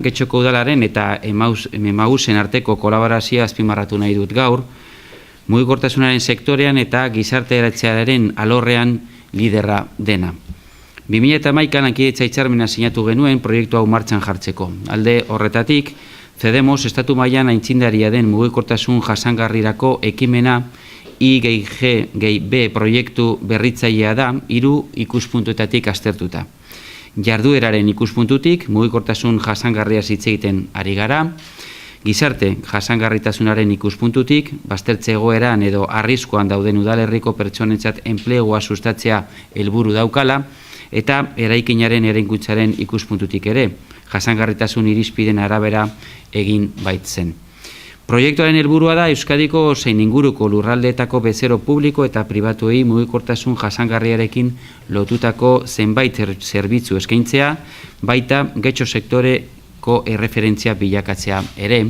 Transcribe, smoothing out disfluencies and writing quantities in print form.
Getxoko udalaren eta Emausen arteko kolaborazioa azpimarratu nahi dut gaur, mugikortasunaren sektorean eta gizarteratzearen alorrean liderra dena. 2011an lankidetza hitzarmena sinatu genuen proiektu hau martxan jartzeko. Alde horretatik, CEDEMOS estatu mailan aitzindaria den mugikortasun jasangarrirako ekimena I+G+B proiektu berritzailea da 3 ikuspuntuetatik aztertuta. Jardueraren ikuspuntutik, mugikortasun jasangarriaz hitz egiten ari gara, gizarte jasangarritasunaren ikuspuntutik, baztertze egoeran edo arriskuan dauden udalerriko pertsonentzat enplegua sustatzea helburu daukala, eta eraikinaren eraikuntzaren ikuspuntutik ere, jasangarritasun irizpideen arabera egin baitzen. Proiektuaren helburua da Euskadiko zein inguruko lurraldeetako bezero publiko eta pribatuei mugikortasun jasangarriarekin lotutako zenbait zerbitzu eskaintzea, baita getxo sektoreko erreferentzia bilakatzea ere.